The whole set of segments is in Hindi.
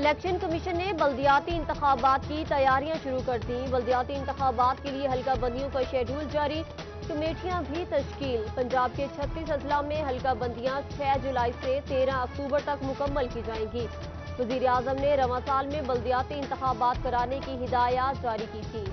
इलेक्शन कमीशन ने बल्दियाती इंतखाबात की तैयारियां शुरू कर दी। बल्दियाती इंतखाबात के लिए हल्का बंदियों का शेड्यूल जारी, कमेटियां भी तश्कील। पंजाब के 36 अजला में हल्का बंदियां 6 जुलाई से 13 अक्टूबर तक मुकम्मल की जाएंगी। वजीर आजम ने रवां साल में बल्दियाती इंतखाबात कराने की हिदायत जारी की थी।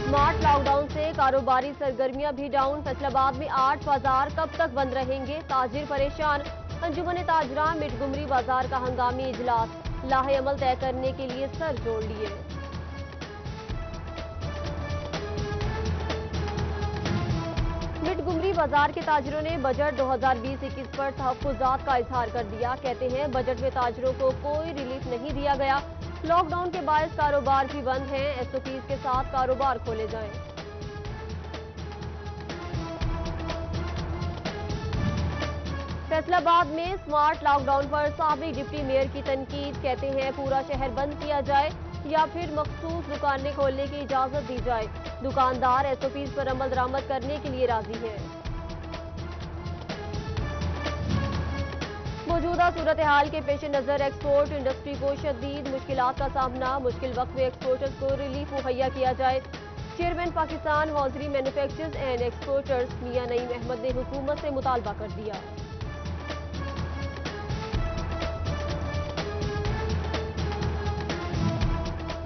स्मार्ट लॉकडाउन से कारोबारी सरगर्मियां भी डाउन। फैसलाबाद में 8 बाजार कब तक बंद रहेंगे, ताजिर परेशान। अंजुमन ताजरान मिटगुमरी बाजार का हंगामी इजलास, लाहे अमल तय करने के लिए सर जोड़ लिए। मिटगुमरी बाजार के ताजिरों ने बजट 2020-21 पर तहफ्फुज़ात का इजहार कर दिया। कहते हैं बजट में ताजिरों को कोई रिलीफ नहीं दिया गया। लॉकडाउन के बायस कारोबार भी बंद हैं। एसओपीज के साथ कारोबार खोले जाएं। फैसलाबाद में स्मार्ट लॉकडाउन पर साबिक डिप्टी मेयर की तनकीद। कहते हैं पूरा शहर बंद किया जाए या फिर मखसूस दुकानें खोलने की इजाजत दी जाए। दुकानदार एसओपीज पर अमल दरामद करने के लिए राजी हैं। मौजूदा सूरत हाल के पेश नजर एक्सपोर्ट इंडस्ट्री को शदीद मुश्किलात का सामना। मुश्किल वक्त में एक्सपोर्टर्स को रिलीफ मुहैया किया जाए। Chairman Pakistan hosiery manufacturers and exporters Mian Naeem Ahmad ने हुकूमत से मुतालबा कर दिया।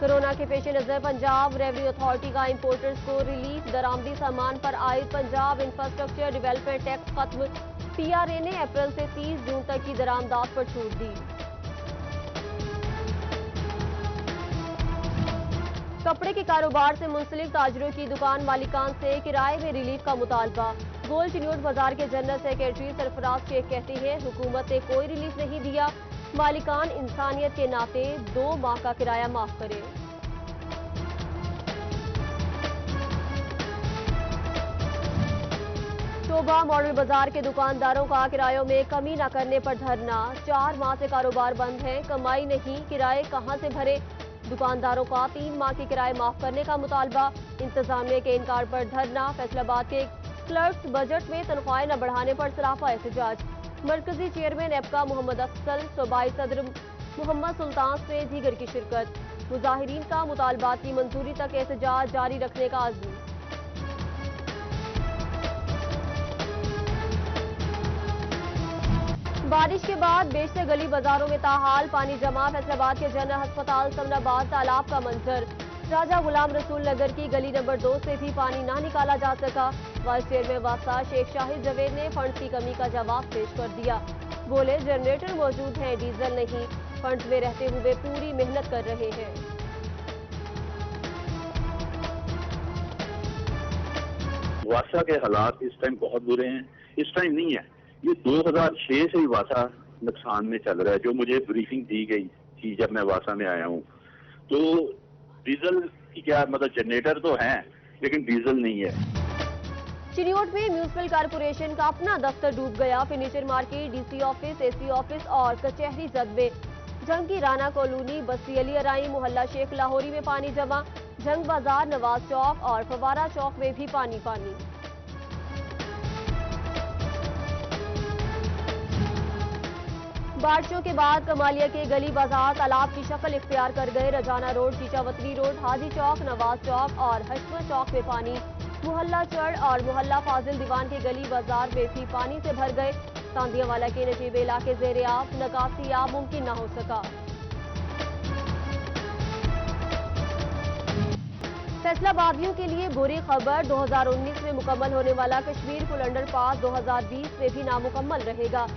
कोरोना के पेश नजर पंजाब रेवेन्यू अथॉरिटी का इंपोर्टर्स को रिलीफ। दरामदी सामान पर आयद पंजाब इंफ्रास्ट्रक्चर डेवलपमेंट टैक्स खत्म। पीआरए ने अप्रैल से 30 जून तक की दरामदात पर छूट दी। कपड़े के कारोबार से मुंसलिक ताजरों की दुकान मालिकान से किराए में रिलीफ का मुतालबा। गोल चिन्योट बाजार के जनरल सेक्रेटरी सरफराज शेख कहते हैं हुकूमत ने कोई रिलीफ नहीं दिया। मालिकान इंसानियत के नाते 2 माह का किराया माफ करें। शोभा मॉडल बाजार के दुकानदारों का किरायों में कमी न करने पर धरना। 4 माह से कारोबार बंद है, कमाई नहीं, किराए कहां से भरे। दुकानदारों का 3 माह के किराए माफ करने का मुतालबा। इंतजामिया के इनकार पर धरना। फैसलाबाद के क्लर्क्स बजट में तनख्वाहें न बढ़ाने पर सराफा एहतजाज। मरकजी चेयरमैन एपका मोहम्मद अफसल, सूबाई सदर मोहम्मद सुल्तान से दीगर की शिरकत। मुजाहिरीन का मुतालबात की मंजूरी तक एहतजाज जारी रखने का आज़म। बारिश के बाद बेशतर गली बाजारों में ताहाल पानी जमा। फैसलाबाद के जनरल अस्पताल समनाबाद तालाब का मंजर। राजा गुलाम रसूल नगर की गली नंबर 2 से भी पानी ना निकाला जा सका। वाइस चेयरमैन वासा शेख शाहिद जवेद ने फंड की कमी का जवाब पेश कर दिया। बोले जनरेटर मौजूद है, डीजल नहीं। फंड में रहते हुए पूरी मेहनत कर रहे हैं। वासा के हालात इस टाइम बहुत बुरे हैं। इस टाइम नहीं है, ये 2006 से ही वासा नुकसान में चल रहा है। जो मुझे ब्रीफिंग दी गई थी जब मैं वासा में आया हूँ, तो डीजल की क्या मतलब जनरेटर तो है लेकिन डीजल नहीं है। चिन्योट में म्यूनिसिपल कारपोरेशन का अपना दफ्तर डूब गया। Furniture market, DC office, AC office और कचहरी जद में। जंग की राना कॉलोनी, बस्ती अली अराई, मोहल्ला शेख लाहौरी में पानी जमा। जंग बाजार, नवाज चौक और फवारा चौक में भी पानी पानी। बारिशों के बाद कमालिया के गली बाजार तालाब की शक्ल इख्तियार कर गए। रजाना रोड, चीचावतनी रोड, हाजी चौक, नवाज चौक और हशमत चौक में पानी। मोहल्ला चढ़ और मोहल्ला फाजिल दीवान के गली बाजार में भी पानी से भर गए। तांदियावाला के नजीबे इलाके ज़ेरे आब, निकासी आब मुमकिन न हो सका। फैसलाबादियों के लिए बुरी खबर, 2019 में मुकम्मल होने वाला कश्मीर पुल अंडरपास 2020 में भी नामुकम्मल रहेगा।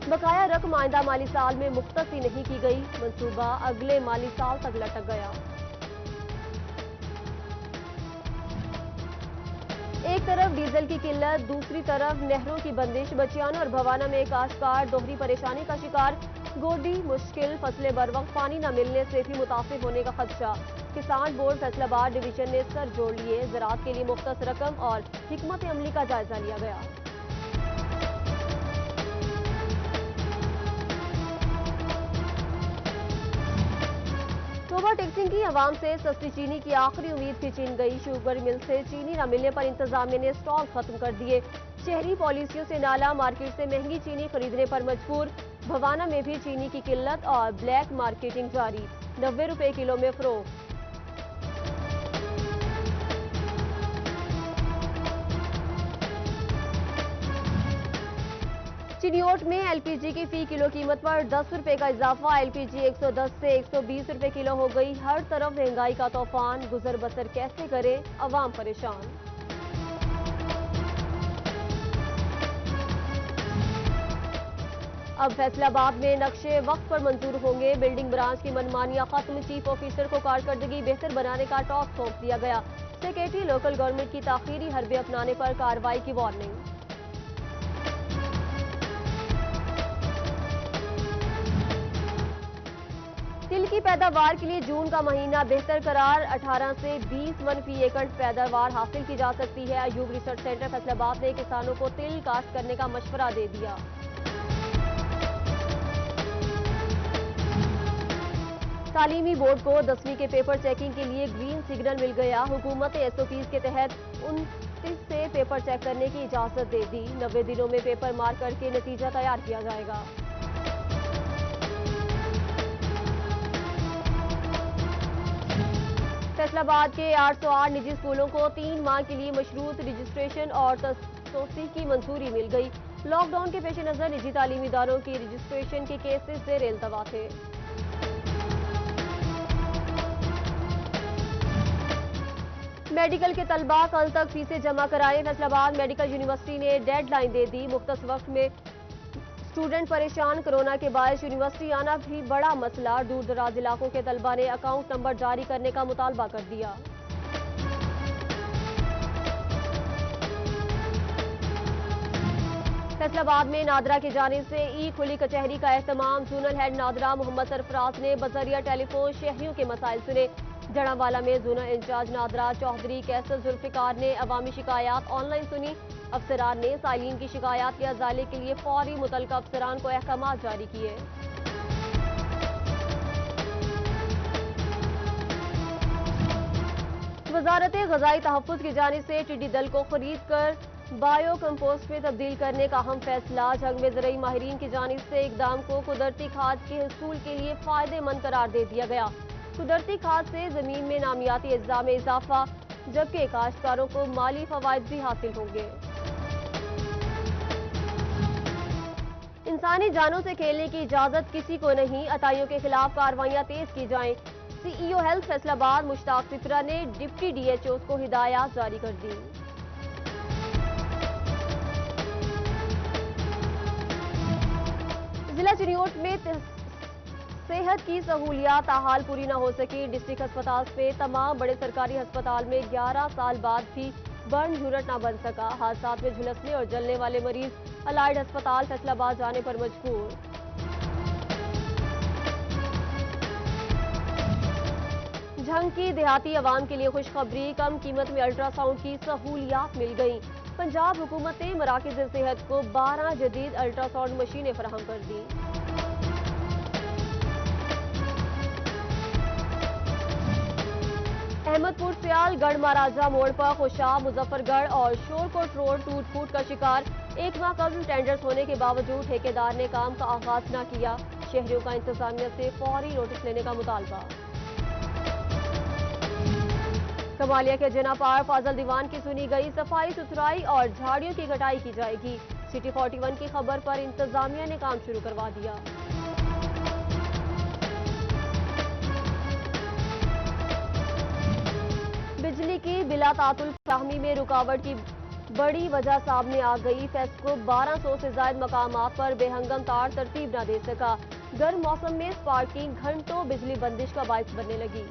बकाया रकम आइंदा माली साल में मुख्तसी नहीं की गई। मंसूबा अगले माली साल तक लटक गया। एक तरफ डीजल की किल्लत, दूसरी तरफ नहरों की बंदिश। बचियाना और भवाना में काश्तकार दोहरी परेशानी का शिकार। गोडी मुश्किल, फसलें बर वक्त पानी न मिलने से भी मुतासिर होने का खदशा। किसान बोर्ड फैसलाबाद डिवीजन ने सर जोड़ लिए। ज़राअत के लिए मुख्तस रकम और हिकमत अमली का जायजा लिया गया। ओवर टैक्सिंग की आवाम से सस्ती चीनी की आखिरी उम्मीद भी छीन गई। शुगर मिल से चीनी न मिलने पर इंतजामिया ने स्टॉक खत्म कर दिए। शहरी पॉलिसियों से नाला मार्केट से महंगी चीनी खरीदने पर मजबूर। भवाना में भी चीनी की किल्लत और ब्लैक मार्केटिंग जारी। 90 रुपए किलो में फरोख्त। चिन्योट में एलपीजी की फी किलो कीमत पर 10 रुपए का इजाफा। एलपीजी 110 से 120 रुपए किलो हो गई। हर तरफ महंगाई का तूफान। गुजर बसर कैसे करे, अवाम परेशान। अब फैसलाबाद में नक्शे वक्त पर मंजूर होंगे। बिल्डिंग ब्रांच की मनमानियां खत्म। चीफ ऑफिसर को कारकर्दगी बेहतर बनाने का टास्क सौंप दिया गया। सेक्रेटरी लोकल गवर्नमेंट की ताखीरी हरबे अपनाने पर कार्रवाई की वार्निंग। तिल की पैदावार के लिए जून का महीना बेहतर करार। 18 से 20 मन फी एकड़ पैदावार हासिल की जा सकती है। अयूब रिसर्च सेंटर फैसलाबाद ने किसानों को तिल काश्त करने का मशवरा दे दिया। तालीमी बोर्ड को 10वीं के पेपर चेकिंग के लिए ग्रीन सिग्नल मिल गया। हुकूमत एसओपीज के तहत 29 से पेपर चेक करने की इजाजत दे दी। 90 दिनों में पेपर मार्क करके नतीजा तैयार किया जाएगा। फैसलाबाद के 808 निजी स्कूलों को 3 माह के लिए मशरूत रजिस्ट्रेशन और तोसीह की मंजूरी मिल गई। लॉकडाउन के पेश नजर निजी तालीमी इदारों की रजिस्ट्रेशन के केसेस ज़ेर इल्तवा थे। मेडिकल के तलबा कल तक फीसें जमा कराएं। फैसलाबाद मेडिकल यूनिवर्सिटी ने डेडलाइन दे दी। मुख्तस वक्त में स्टूडेंट परेशान। कोरोना के बायस यूनिवर्सिटी आना भी बड़ा मसला। दूर दराज इलाकों के तलबा ने अकाउंट नंबर जारी करने का मुतालबा कर दिया। फैसलाबाद में नादरा की जानिब से ई खुली कचहरी का एहतमाम। जोनल हेड नादरा मोहम्मद सरफराज ने बजरिया टेलीफोन शहरियों के मसाइल सुने। जड़ावाला में जोनल इंचार्ज नादरा चौधरी कैसर जुल्फिकार ने अवामी शिकायत ऑनलाइन सुनी। अफसरान ने साइलिन की शिकायत के अजाले के लिए फौरी मुतलका अफसरान को अहकामात जारी किए। वजारत ग़ज़ाई तहफ़्फ़ुज़ की जानिब से टिड्डी दल को खरीद कर बायो कंपोस्ट में तब्दील करने का अहम फैसला। जंग में ज़रई माहिरीन की जानिब से इकदाम को कुदरती खाद के हसूल के लिए फायदेमंद करार दे दिया गया। कुदरती खाद से जमीन में नामियाती अज्जा में इजाफा, जबकि काश्तकारों को माली फवायद भी हासिल होंगे। इंसानी जानों से खेलने की इजाजत किसी को नहीं। अताइयों के खिलाफ कार्रवाइयां तेज की जाएं। सीईओ हेल्थ फैसलाबाद मुश्ताक सिपरा ने डिप्टी डीएचओ को हिदायत जारी कर दी। जिला चिन्योट में सेहत की सहूलियात ताहाल पूरी न हो सकी। डिस्ट्रिक्ट अस्पताल से तमाम बड़े सरकारी अस्पताल में 11 साल बाद भी बर्न यूनिट न बन सका। हादसात में झुलसने और जलने वाले मरीज अलाइड अस्पताल फैसलाबाद जाने पर मजबूर। झंग की देहाती अवाम के लिए खुशखबरी। कम कीमत में अल्ट्रासाउंड की सहूलियात मिल गई। पंजाब हुकूमत ने मराकिज़ सेहत को 12 जदीद अल्ट्रासाउंड मशीनें फराहम कर दी। अहमदपुर सियाल गढ़ महाराजा मोड़ पर खुशाब मुजफ्फरगढ़ और शोरकोट रोड टूट फूट का शिकार। 1 माह कबल टेंडर्स होने के बावजूद ठेकेदार ने काम का आगाज न किया। शहरियों का इंतजामिया से फौरी नोटिस लेने का मुतालबा। कमालिया के जना पार फाजल दीवान की सुनी गई। सफाई सुथराई और झाड़ियों की कटाई की जाएगी। सिटी 41 की खबर पर इंतजामिया ने काम शुरू करवा दिया। बिजली की बिला तातुल फराहमी में रुकावट की बड़ी वजह सामने आ गई। फेस्को 1200 से ज्यादा मकामात पर बेहंगम तार तरतीब न दे सका। गर्म मौसम में स्पार्किंग घंटों बिजली बंदिश का बायस बनने लगी।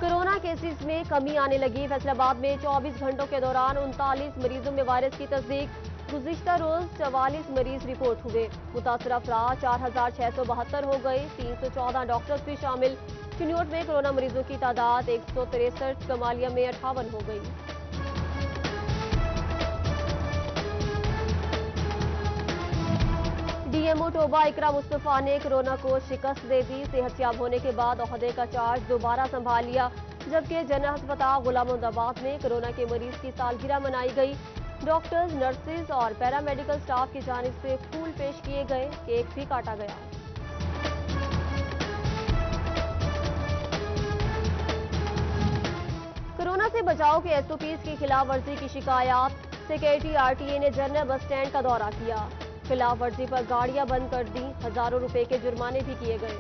कोरोना केसेस में कमी आने लगी। फैसलाबाद में 24 घंटों के दौरान 39 मरीजों में वायरस की तस्दीक। गुज़िश्ता रोज 44 मरीज रिपोर्ट हुए। मुतासर अफराद 4672 हो गए। 314 डॉक्टर्स भी शामिल। चिन्योट में कोरोना मरीजों की तादाद 163, कमालिया में 58 हो गई। सीएमओ टोबा इकरा मुस्तफा ने कोरोना को शिकस्त दे दी। सेहतयाब होने के बाद ओहदे का चार्ज दोबारा संभाल लिया। जबकि जनरल अस्पताल गुलामुद्दीन में कोरोना के मरीज की सालगिरह मनाई गई। डॉक्टर्स, नर्सेज और पैरामेडिकल स्टाफ की जानिब से फूल पेश किए गए, केक भी काटा गया। कोरोना से बचाव के एसओपीज की खिलाफ वर्जी की शिकायत। सेक्रेटरी आरटीए ने जनरल बस स्टैंड का दौरा किया। खिलाफ वर्जी पर गाड़ियां बंद कर दी। हजारों रुपए के जुर्माने भी किए गए।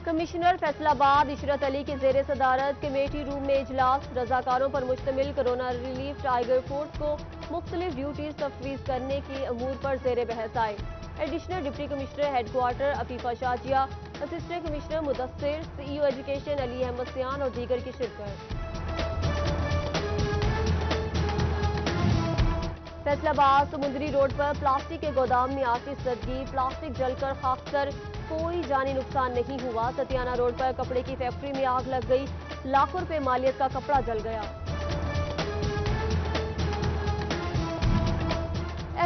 कमिश्नर फैसलाबाद इशरत अली के जेर सदारत कमेटी रूम में इजलास। रजाकारों पर मुश्तमिल कोरोना रिलीफ टाइगर फोर्स को मुख्तलिफ ड्यूटीज तफवीज करने के अमूर पर जेर बहस आए। Additional deputy commissioner headquarter Afifa Shazia, assistant commissioner Mudassir, CEO education Ali Ahmed Siyan और दीगर की शिरकत। फैसलाबाद समुद्री रोड पर प्लास्टिक के गोदाम में आतिशबाजी। प्लास्टिक जलकर खाकसर कोई जानी नुकसान नहीं हुआ। सतियाना रोड पर कपड़े की फैक्ट्री में आग लग गई। लाखों रुपए मालियत का कपड़ा जल गया।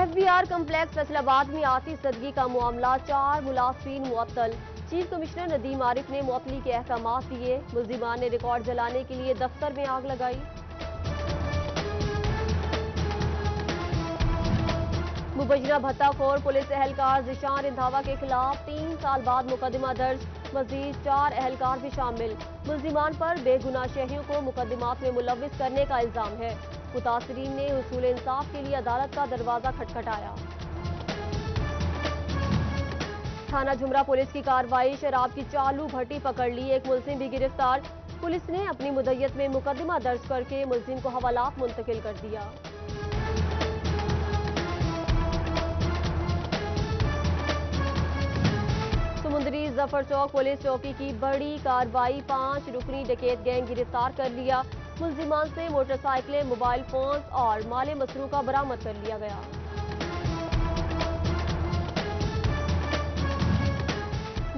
एफबीआर कम्प्लेक्स फैसलाबाद में आतिशबाजी का मामला। 4 मुलाजिमीन मुअत्तल। चीफ कमिश्नर नदीम आरिफ ने मुअत्तली के अहकाम दिए। मुल्जिमान ने रिकॉर्ड जलाने के लिए दफ्तर में आग लगाई। मुबैना भत्ताखोर पुलिस एहलकार जिशान रिंधावा के खिलाफ 3 साल बाद मुकदमा दर्ज। मजीद 4 एहलकार भी शामिल। मुल्जिमान पर बेगुनाह शहरियों को मुकदमात में मुलविस करने का इल्जाम है। मुतासरीन ने हुसूल इंसाफ के लिए अदालत का दरवाजा खटखटाया। थाना झुमरा पुलिस की कार्रवाई। शराब की चालू भट्टी पकड़ ली। एक मुलजिम भी गिरफ्तार। पुलिस ने अपनी मुद्दत में मुकदमा दर्ज करके मुलजिम को हवालात मुंतकिल कर दिया। समुद्री जफर चौक पुलिस चौकी की बड़ी कार्रवाई। 5 रुकनी डकैत गैंग गिरफ्तार कर लिया। मुल्जिमान से मोटरसाइकिलें, मोबाइल फोन और माले मसरूका बरामद कर लिया गया।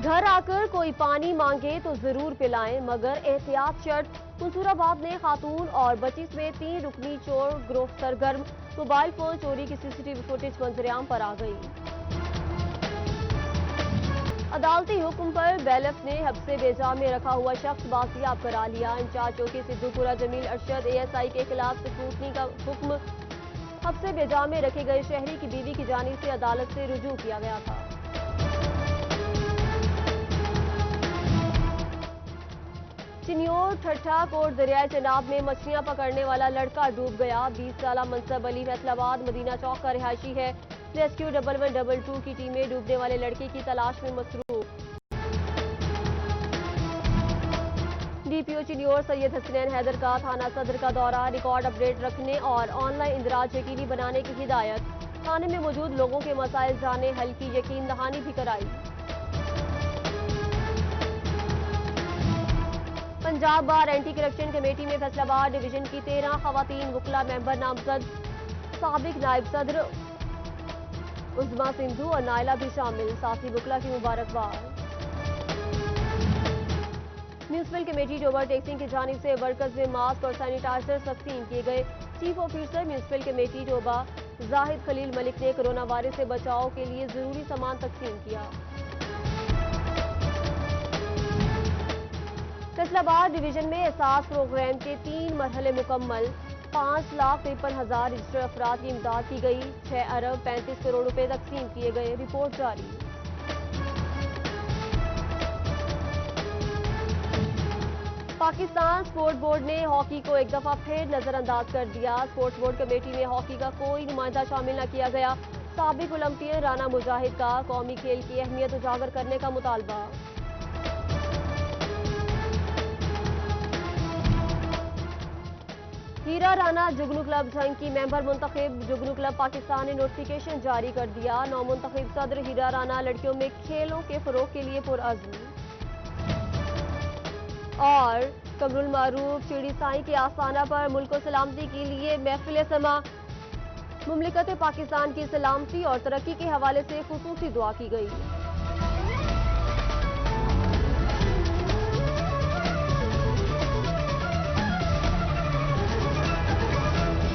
घर आकर कोई पानी मांगे तो जरूर पिलाएं, मगर एहतियात शर्त। मंसूराबाद में खातून और बच्ची समेत 3 रुकनी चोर गिरोह सरगर्म। मोबाइल फोन चोरी की सीसीटीवी फुटेज मंजरेआम पर आ गई। अदालती हुक्म पर बैलफ ने हब्से बेजा में रखा हुआ शख्स बाजियाब करा लिया। इंचार्ज चौकी सिद्दूपुरा जमील अरशद एएसआई के खिलाफ स्क्रूटनी का हुक्म। हब्से बेजा में रखे गए शहरी की बीवी की जानिब से अदालत से रुजू किया गया था। चिन्योर ठट्ठा कोट दरियाए चनाब में मछलियां पकड़ने वाला लड़का डूब गया। 20 साला मनसब अली फैसलाबाद मदीना चौक का रिहायशी है। रेस्क्यू 1112 की टीमें डूबने वाले लड़के की तलाश में मसरूफ। डीपीओ चिन्योर सैयद हसनैन हैदर का थाना सदर का दौरा। रिकॉर्ड अपडेट रखने और ऑनलाइन इंदराज यकीनी बनाने की हिदायत। थाने में मौजूद लोगों के मसाइल जाने, हल की यकीन दहानी भी कराई। पंजाब बार एंटी करप्शन कमेटी में फैसलाबाद डिवीजन की 13 खवातीन वकला मेंबर नामजद। साबिक नायब सदर उज़मा सिंधु और नायला भी शामिल। साथ ही वकला की मुबारकबाद। म्यूनसिपल कमेटी टोबा टैक्सिंग की जानिब से वर्कर्स में मास्क और सैनिटाइजर तकसीम किए गए। Chief officer municipal committee Toba Zahid Khalil Malik ने कोरोना वायरस से बचाव के लिए जरूरी सामान तकसीम किया। फैसलाबाद डिवीजन में एहसास प्रोग्राम के 3 मरहले मुकम्मल। 5,53,000 रजिस्टर्ड अफराद की इमदाद की गई। 6 अरब 35 करोड़ रुपए तकसीम किए गए। रिपोर्ट जारी। पाकिस्तान स्पोर्ट्स बोर्ड ने हॉकी को एक दफा फिर नजरअंदाज कर दिया। स्पोर्ट्स बोर्ड कमेटी में हॉकी का कोई नुमाइंदा शामिल न किया गया। साबिक ओलंपियन राना मुजाहिद का कौमी खेल की अहमियत उजागर करने का मुतालबा। हीरा राना जुगनू क्लब जंग की मेंबर मुंतखब। जुगनू क्लब पाकिस्तान ने नोटिफिकेशन जारी कर दिया। नौ मुंतखब सदर हीरा राना लड़कियों में खेलों के फरोग के लिए पुरअज़्म। और कमरुल मारूफ चिड़ी साई के आस्थाना पर मुल्क को सलामती के लिए महफिल समा। मुमलिकत पाकिस्तान की सलामती और तरक्की के हवाले से खुसूसी दुआ की गई।